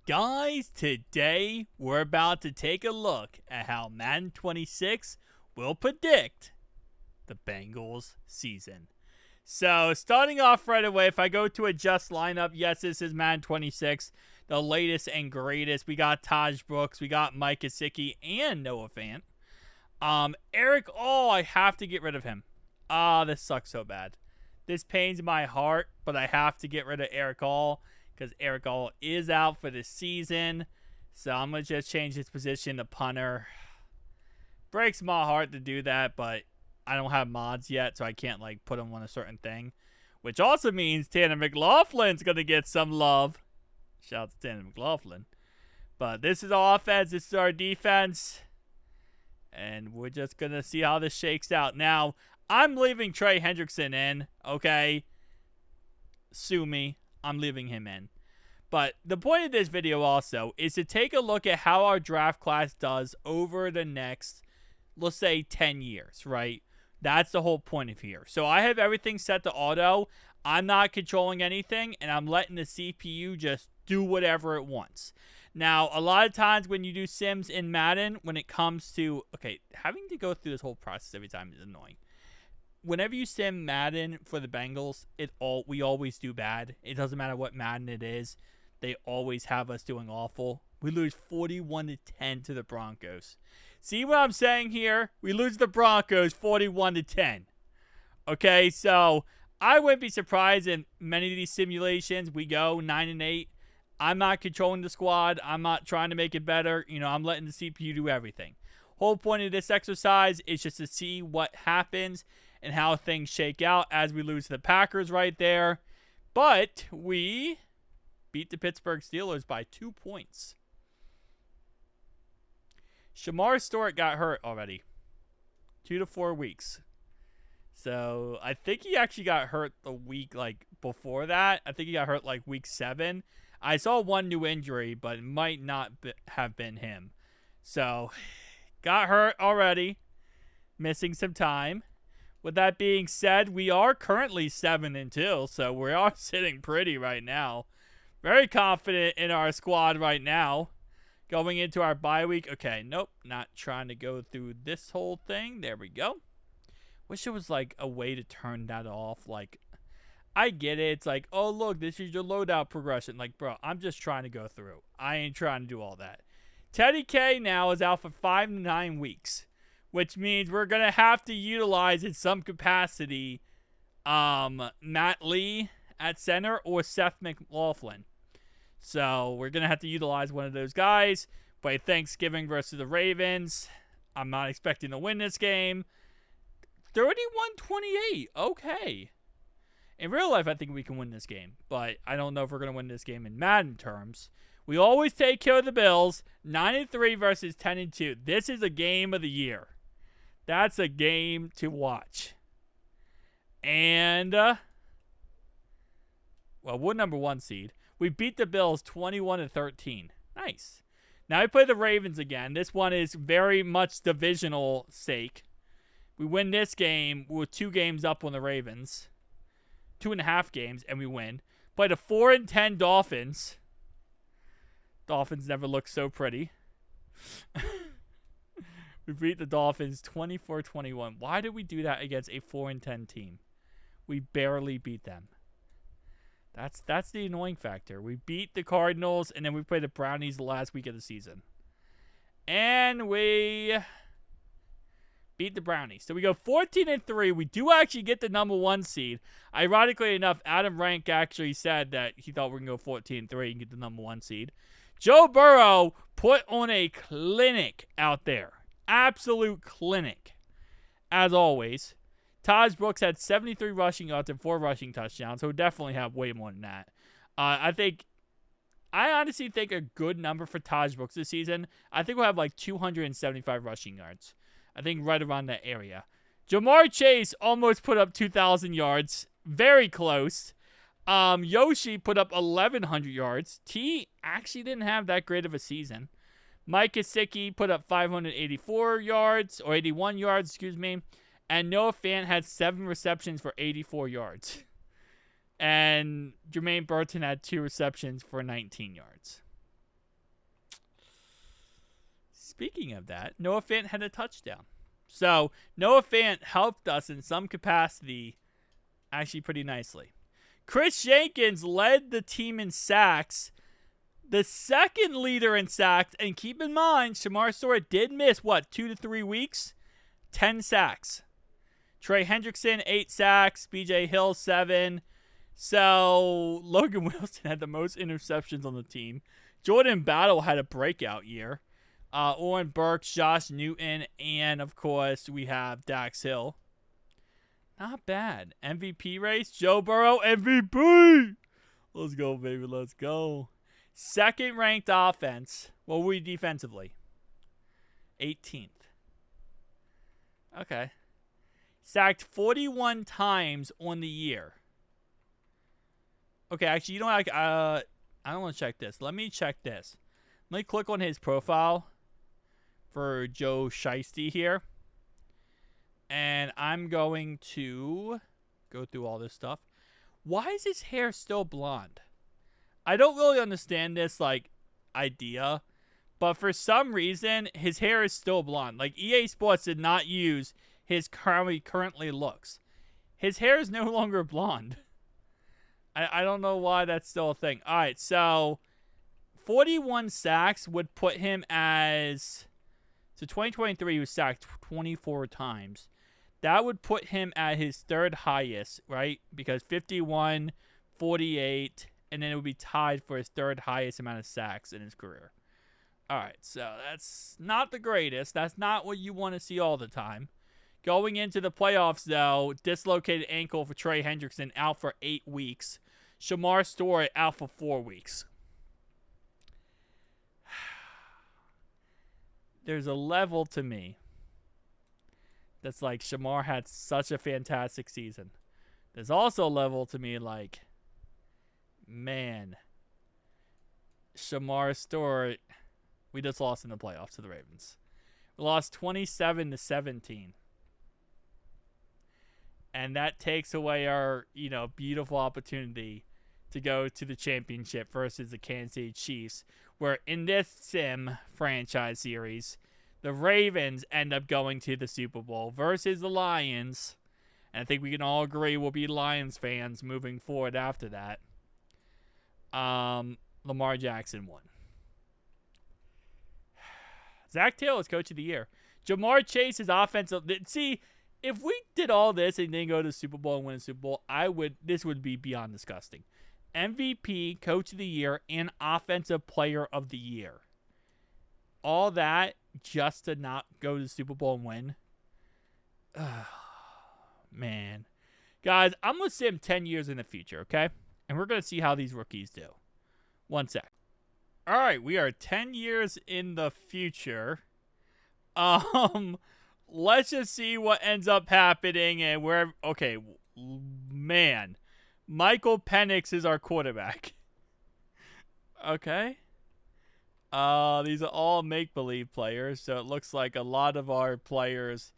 Guys, today we're about to take a look at how Madden 26 will predict the Bengals season. So, starting off right away, if I go to adjust lineup, yes, this is Madden 26, the latest and greatest. We got Taj Brooks, we got Mike Gesicki, and Noah Fant. Eric I have to get rid of him. This sucks so bad. This pains my heart, but I have to get rid of Eric All because Eric All is out for the season. So I'm going to just change his position to punter. Breaks my heart to do that, but I don't have mods yet, so I can't put him on a certain thing. Which also means Tanner McLaughlin's going to get some love. Shout out to Tanner McLaughlin. But this is our offense. This is our defense. And we're just going to see how this shakes out. Now, I'm leaving Trey Hendrickson in, okay? Sue me. I'm leaving him in. But the point of this video also is to take a look at how our draft class does over the next, let's say, 10 years, right? That's the whole point of here. So I have everything set to auto. I'm not controlling anything, and I'm letting the CPU just do whatever it wants. Now, a lot of times when you do sims in Madden, when it comes to, okay, having to go through this whole process every time is annoying. Whenever you sim Madden for the Bengals, we always do bad. It doesn't matter what Madden it is. They always have us doing awful. We lose 41-10 to the Broncos. See what I'm saying here? We lose the Broncos 41-10. Okay, so I wouldn't be surprised in many of these simulations we go 9-8. I'm not controlling the squad. I'm not trying to make it better. I'm letting the CPU do everything. Whole point of this exercise is just to see what happens and how things shake out as we lose to the Packers right there. But we beat the Pittsburgh Steelers by 2 points. Shamar Stewart got hurt already. 2 to 4 weeks. So I think he actually got hurt the week before that. I think he got hurt week 7. I saw one new injury, but it might not have been him. So got hurt already. Missing some time. With that being said, we are currently 7-2, so we are sitting pretty right now. Very confident in our squad right now. Going into our bye week. Okay, nope. Not trying to go through this whole thing. There we go. Wish there was a way to turn that off. I get it. It's oh, look, this is your loadout progression. Bro, I'm just trying to go through. I ain't trying to do all that. Teddy K now is out for 5 to 9 weeks. Which means we're going to have to utilize in some capacity Matt Lee at center or Seth McLaughlin. So we're going to have to utilize one of those guys. Play Thanksgiving versus the Ravens. I'm not expecting to win this game. 31-28. Okay. In real life, I think we can win this game. But I don't know if we're going to win this game in Madden terms. We always take care of the Bills. 9-3 versus 10-2. This is a game of the year. That's a game to watch. And, we're number 1 seed. We beat the Bills 21-13. Nice. Now we play the Ravens again. This one is very much divisional sake. We win this game. We're 2 games up on the Ravens. 2.5 games, and we win. Play the 4-10 Dolphins. Dolphins never look so pretty. We beat the Dolphins 24-21. Why did we do that against a 4-10 team? We barely beat them. That's the annoying factor. We beat the Cardinals, and then we played the Brownies the last week of the season. And we beat the Brownies. So we go 14-3. We do actually get the number 1 seed. Ironically enough, Adam Rank actually said that he thought we are going to go 14-3 and get the number 1 seed. Joe Burrow put on a clinic out there. Absolute clinic. As always. Taj Brooks had 73 rushing yards and 4 rushing touchdowns, so we'll definitely have way more than that. I honestly think a good number for Taj Brooks this season, I think we'll have 275 rushing yards. I think right around that area. Jamar Chase almost put up 2,000 yards. Very close. Yoshi put up 1,100 yards. T actually didn't have that great of a season. Mike Gesicki put up 584 yards, or 81 yards, excuse me. And Noah Fant had 7 receptions for 84 yards. And Jermaine Burton had 2 receptions for 19 yards. speaking of that, Noah Fant had a touchdown. So Noah Fant helped us in some capacity actually pretty nicely. Chris Jenkins led the team in sacks, the second leader in sacks, and keep in mind, Shamar Stewart did miss, 2 to 3 weeks? 10 sacks. Trey Hendrickson, 8 sacks. B.J. Hill, 7. So Logan Wilson had the most interceptions on the team. Jordan Battle had a breakout year. Oren Burks, Josh Newton, and of course we have Dax Hill. Not bad. MVP race, Joe Burrow, MVP. Let's go, baby. Let's go. Second ranked offense. What were we defensively? 18th. Okay. Sacked 41 times on the year. Okay, actually, you know what? I don't want to check this. Let me check this. Let me click on his profile for Joe Shiesty here. And I'm going to go through all this stuff. Why is his hair still blonde? I don't really understand this, idea. But for some reason, his hair is still blonde. EA Sports did not use his currently looks. His hair is no longer blonde. I don't know why that's still a thing. All right, so 41 sacks would put him as... So 2023, he was sacked 24 times. That would put him at his third highest, right? Because 51, 48, and then it would be tied for his third highest amount of sacks in his career. All right, so that's not the greatest. That's not what you want to see all the time. Going into the playoffs, though, dislocated ankle for Trey Hendrickson, out for 8 weeks. Shamar Stewart out for 4 weeks. There's a level to me that's like Shamar had such a fantastic season. There's also a level to me man, Shamar Stewart, we just lost in the playoffs to the Ravens. We lost 27-17. And that takes away our, beautiful opportunity to go to the championship versus the Kansas City Chiefs, where in this sim franchise series, the Ravens end up going to the Super Bowl versus the Lions. And I think we can all agree we'll be Lions fans moving forward after that. Lamar Jackson won. Zach Taylor is coach of the year. Jamar Chase's offensive... See, if we did all this and then go to the Super Bowl and win a Super Bowl, this would be beyond disgusting. MVP, coach of the year, and offensive player of the year. All that just to not go to the Super Bowl and win. Man. Guys, I'm going to say him 10 years in the future, okay? And we're going to see how these rookies do. One sec. All right, we are 10 years in the future. Let's just see what ends up happening and where. Okay, man. Michael Penix is our quarterback. Okay. These are all make-believe players, so it looks like a lot of our players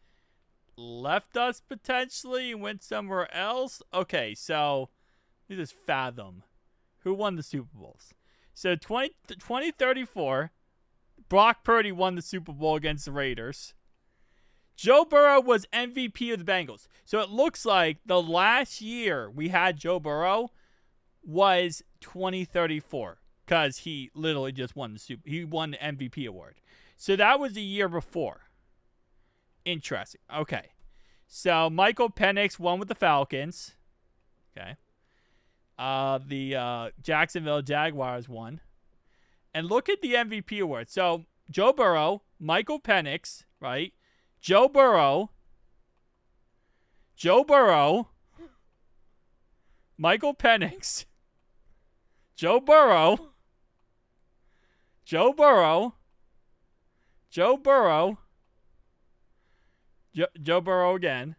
left us potentially and went somewhere else. Okay, so let me just fathom who won the Super Bowls. So 2034, Brock Purdy won the Super Bowl against the Raiders. Joe Burrow was MVP of the Bengals. So it looks like the last year we had Joe Burrow was 2034 because he literally just won he won the MVP award. So that was the year before. Interesting. Okay. So Michael Penix won with the Falcons. Okay. The Jacksonville Jaguars won. And look at the MVP award. So Joe Burrow, Michael Penix, right? Joe Burrow, Michael Penix, Joe Burrow, Joe Burrow again,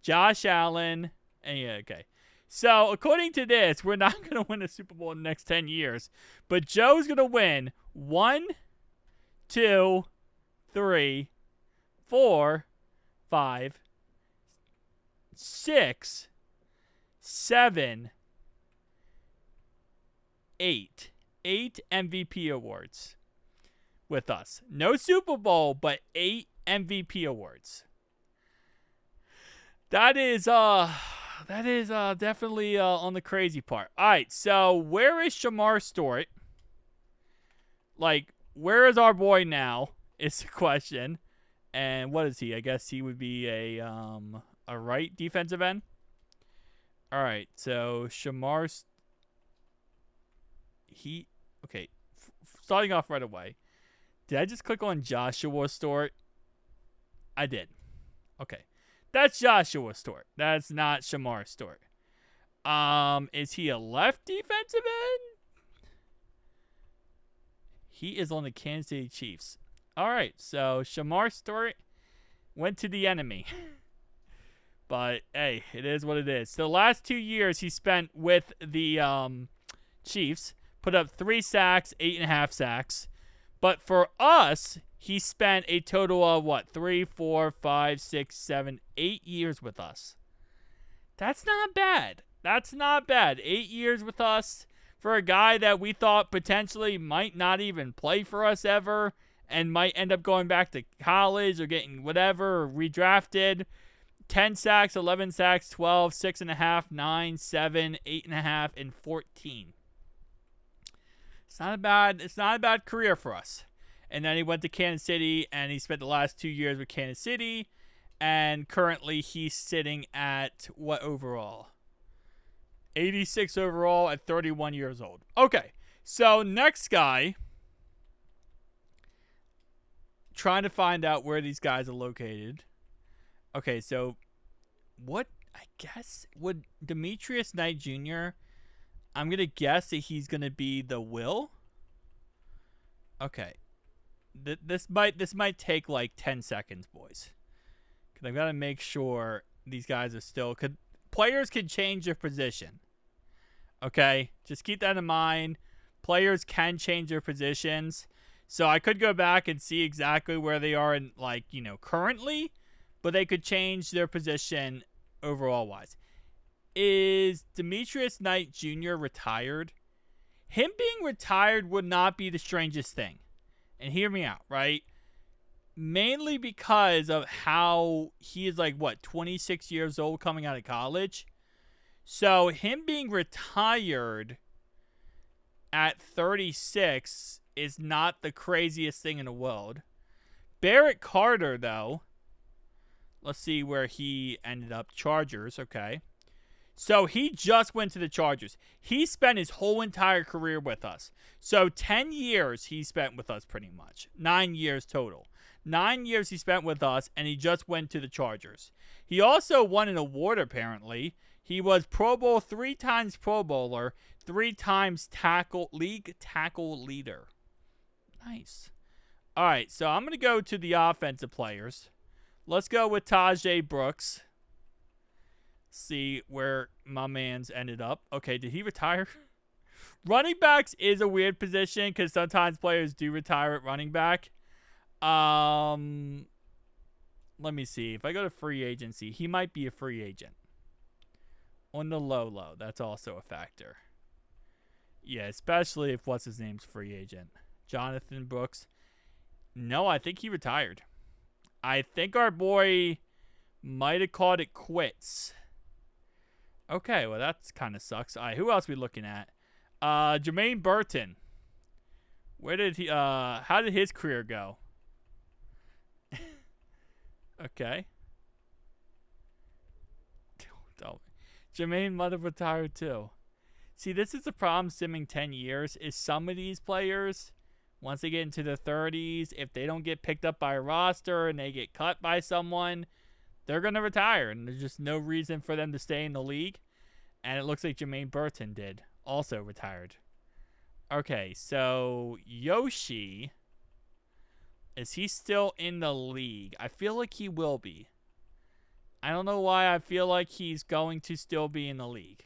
Josh Allen, and yeah, okay. So, according to this, we're not going to win a Super Bowl in the next 10 years, but Joe's going to win 1, 2, 3, 4, 5, 6, 7, 8. 8 MVP awards with us. No Super Bowl, but 8 MVP awards. That is definitely on the crazy part. All right, so where is Shamar Stewart? Like, where is our boy now? Is the question. And what is he? I guess he would be a right defensive end. All right, so Shamar. Okay. Starting off right away. Did I just click on Joshua Stewart? I did. Okay. That's Joshua Stewart. That's not Shamar Stewart. Is he a left defensive end? He is on the Kansas City Chiefs. All right, so Shamar Stewart went to the enemy. But, hey, it is what it is. So the last 2 years he spent with the Chiefs, put up 3 sacks, 8.5 sacks. But for us, he spent a total of, 3, 4, 5, 6, 7, 8 years with us. That's not bad. That's not bad. 8 years with us for a guy that we thought potentially might not even play for us ever and might end up going back to college or getting whatever, or redrafted. 10 sacks, 11 sacks, 12, 6.5, 9, 7, 8.5, and 14. It's not a bad career for us. And then he went to Kansas City, and he spent the last 2 years with Kansas City. And currently he's sitting at what overall? 86 overall at 31 years old. Okay, so next guy. Trying to find out where these guys are located. Okay, so what, I guess, would Demetrius Knight Jr., I'm going to guess that he's going to be the Will. Okay. This might take like 10 seconds, boys. Because I've got to make sure these guys are still... Players can change their position. Okay? Just keep that in mind. Players can change their positions. So I could go back and see exactly where they are in, currently. But they could change their position overall-wise. Is Demetrius Knight Jr. retired? Him being retired would not be the strangest thing. And hear me out, right? Mainly because of how he is 26 years old coming out of college. So him being retired at 36 is not the craziest thing in the world. Barrett Carter, though. Let's see where he ended up. Chargers, okay. So he just went to the Chargers. He spent his whole entire career with us. So 10 years he spent with us pretty much. 9 years total. 9 years he spent with us, and he just went to the Chargers. He also won an award, apparently. He was Pro Bowl, 3 times Pro Bowler, 3 times league tackle leader. Nice. All right, so I'm going to go to the offensive players. Let's go with Tajay Brooks. See where my man's ended up. Okay, did he retire? Running backs is a weird position because sometimes players do retire at running back. Let me see. If I go to free agency, he might be a free agent. On the low. That's also a factor. Yeah, especially if what's his name's free agent. Jonathan Brooks. No, I think he retired. I think our boy might have called it quits. Okay, well, that's kind of sucks. All right, who else are we looking at? Jermaine Burton. Where did he, how did his career go? Okay. Jermaine might have retired too. See, this is the problem simming 10 years, is some of these players, once they get into their 30s, if they don't get picked up by a roster and they get cut by someone, they're going to retire. And there's just no reason for them to stay in the league. And it looks like Jermaine Burton did. Also retired. Okay, so Yoshi, is he still in the league? I feel like he will be. I don't know why I feel like he's going to still be in the league.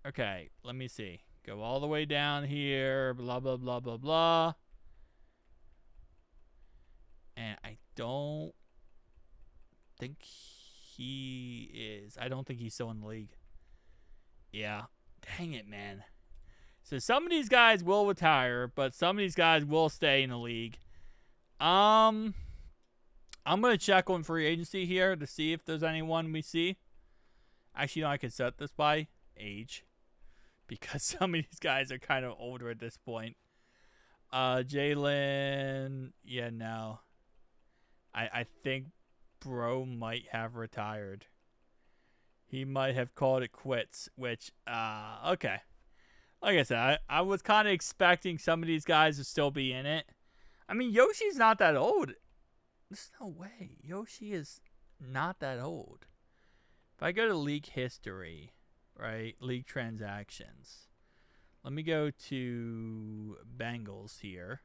Okay, let me see. Go all the way down here. Blah, blah, blah, blah, blah. And I don't think he is. I don't think he's still in the league. Yeah. Dang it, man. So some of these guys will retire, but some of these guys will stay in the league. I'm gonna check on free agency here to see if there's anyone we see. Actually, no, I can set this by age because some of these guys are kind of older at this point. Jalen, yeah, no. I think bro might have retired. He might have called it quits, which, okay. Like I said, I was kind of expecting some of these guys to still be in it. I mean, Yoshi's not that old. There's no way. Yoshi is not that old. If I go to league history, right, league transactions, let me go to Bengals here.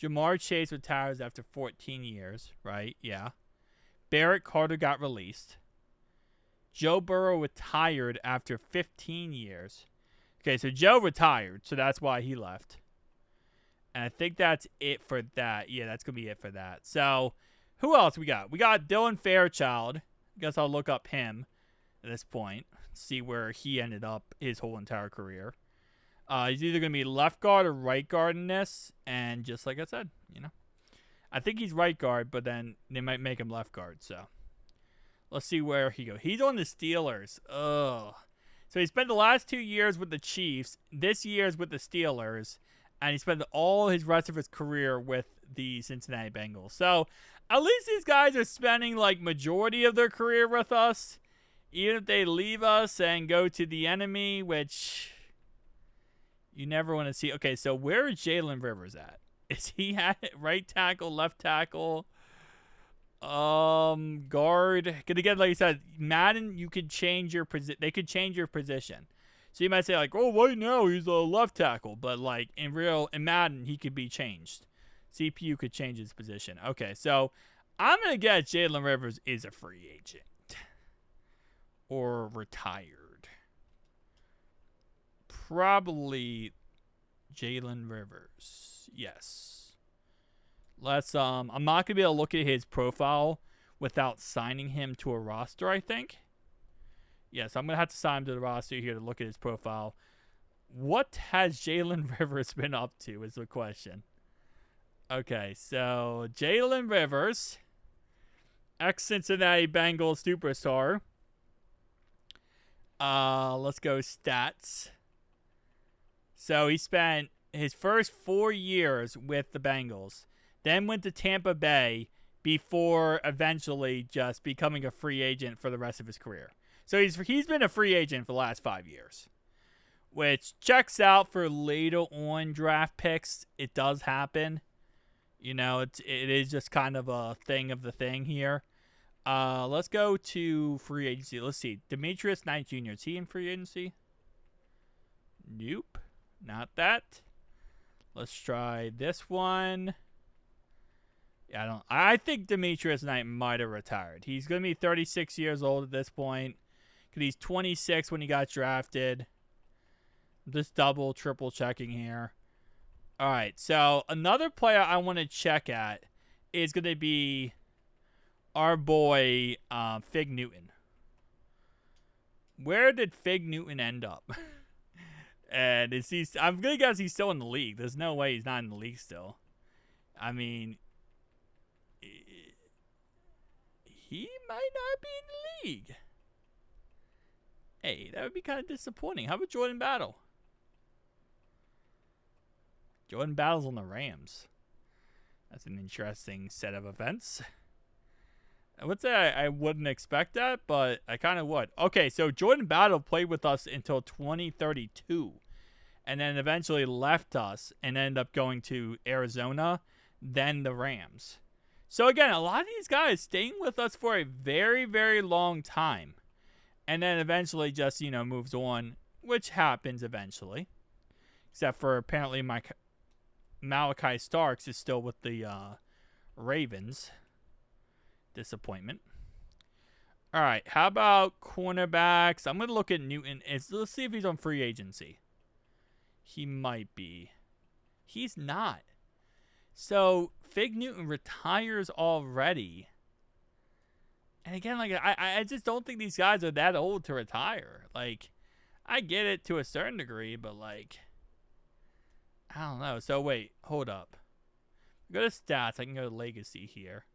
Jamar Chase retires after 14 years, right? Yeah. Barrett Carter got released. Joe Burrow retired after 15 years. Okay, so Joe retired, so that's why he left. And I think that's it for that. Yeah, that's going to be it for that. So, who else we got? We got Dylan Fairchild. I guess I'll look up him at this point. See where he ended up his whole entire career. He's either going to be left guard or right guard in this. And just like I said, I think he's right guard, but then they might make him left guard. So, let's see where he goes. He's on the Steelers. Ugh. So he spent the last 2 years with the Chiefs. This year's with the Steelers. And he spent all his rest of his career with the Cincinnati Bengals. So at least these guys are spending like majority of their career with us. Even if they leave us and go to the enemy, which you never want to see. Okay, so where is Jalen Rivers at? Is he at right tackle, left tackle? Guard. Gonna get, like I said, Madden, you could change your position. They could change your position. So you might say, like, oh, right now he's a left tackle. But, like, in Madden, he could be changed. CPU could change his position. Okay, so I'm going to guess Jalen Rivers is a free agent. Or retired. Probably Jalen Rivers. Yes. I'm not going to be able to look at his profile without signing him to a roster, I think. Yes, I'm going to have to sign him to the roster here to look at his profile. What has Jalen Rivers been up to is the question. Okay, so Jalen Rivers, ex-Cincinnati Bengals superstar. Let's go stats. So he spent his first 4 years with the Bengals, then went to Tampa Bay before eventually just becoming a free agent for the rest of his career. So he's been a free agent for the last 5 years, which checks out for later on draft picks. It does happen. It is just kind of a thing of the thing here. Let's go to free agency. Let's see. Demetrius Knight Jr. Is he in free agency? Nope. Not that. Let's try this one. Yeah, I think Demetrius Knight might have retired. He's going to be 36 years old at this point. Because he's 26 when he got drafted. I'm just triple checking here. All right, so another player I want to check at is going to be our boy Fig Newton. Where did Fig Newton end up? And I'm going to guess he's still in the league. There's no way he's not in the league still. I mean, he might not be in the league. Hey, that would be kind of disappointing. How about Jordan Battle? Jordan Battle's on the Rams. That's an interesting set of events. I would say I wouldn't expect that, but I kind of would. Okay, so Jordan Battle played with us until 2032, and then eventually left us and ended up going to Arizona, then the Rams. So again, a lot of these guys staying with us for a very, very long time. And then eventually just, moves on, which happens eventually. Except for apparently Malachi Starks is still with the Ravens. Disappointment. All right, how about cornerbacks? I'm going to look at Newton. Let's see if he's on free agency. He might be. He's not. So, Fig Newton retires already. And again, like I just don't think these guys are that old to retire. Like, I get it to a certain degree, but like, I don't know. So wait, hold up. Go to stats. I can go to legacy here.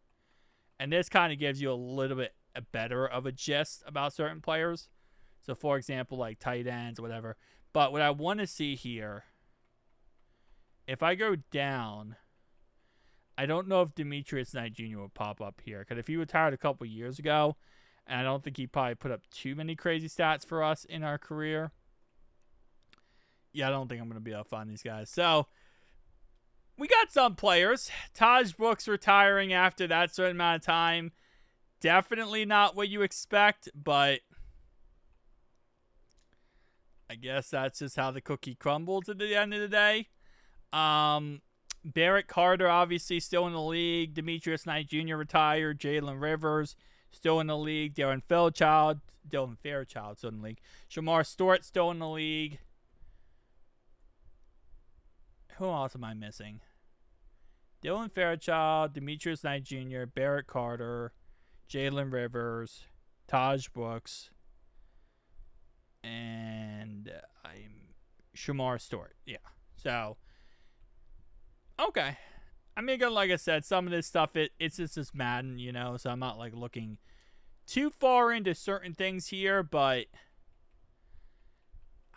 And this kind of gives you a little bit better of a gist about certain players. So for example, like tight ends or whatever. But what I want to see here, if I go down, I don't know if Demetrius Knight Jr. will pop up here. Because if he retired a couple years ago, and I don't think he probably put up too many crazy stats for us in our career. Yeah, I don't think I'm going to be able to find these guys. So, we got some players. Taj Brooks retiring after that certain amount of time. Definitely not what you expect, but I guess that's just how the cookie crumbles at the end of the day. Barrett Carter, obviously, still in the league. Demetrius Knight Jr. retired. Jalen Rivers, still in the league. Dylan Fairchild, still in the league. Shamar Stewart, still in the league. Who else am I missing? Dylan Fairchild, Demetrius Knight Jr., Barrett Carter, Jalen Rivers, Taj Brooks, and Shamar Stewart. Yeah. So, okay. I mean, again, like I said, some of this stuff, it's just Madden, you know, so I'm not, like, looking too far into certain things here, but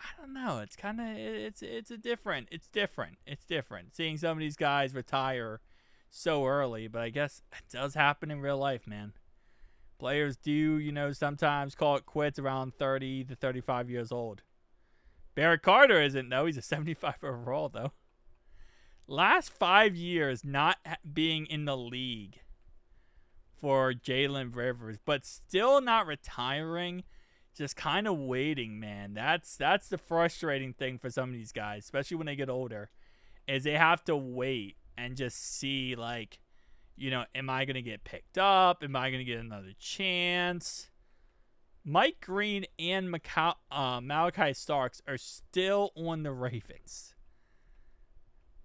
I don't know. It's kind of, it's different. Seeing some of these guys retire so early, but I guess it does happen in real life, man. Players do, you know, sometimes call it quits around 30 to 35 years old. Barrett Carter isn't, though. He's a 75 overall, though. Last 5 years not being in the league for Jalen Rivers, but still not retiring. Just kind of waiting, man. That's the frustrating thing for some of these guys, especially when they get older, is they have to wait and just see, like, you know, am I going to get picked up? Am I going to get another chance? Mike Green and Malachi Starks are still on the Ravens.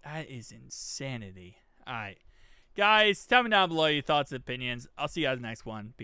That is insanity. All right. Guys, tell me down below your thoughts and opinions. I'll see you guys in the next one. Peace.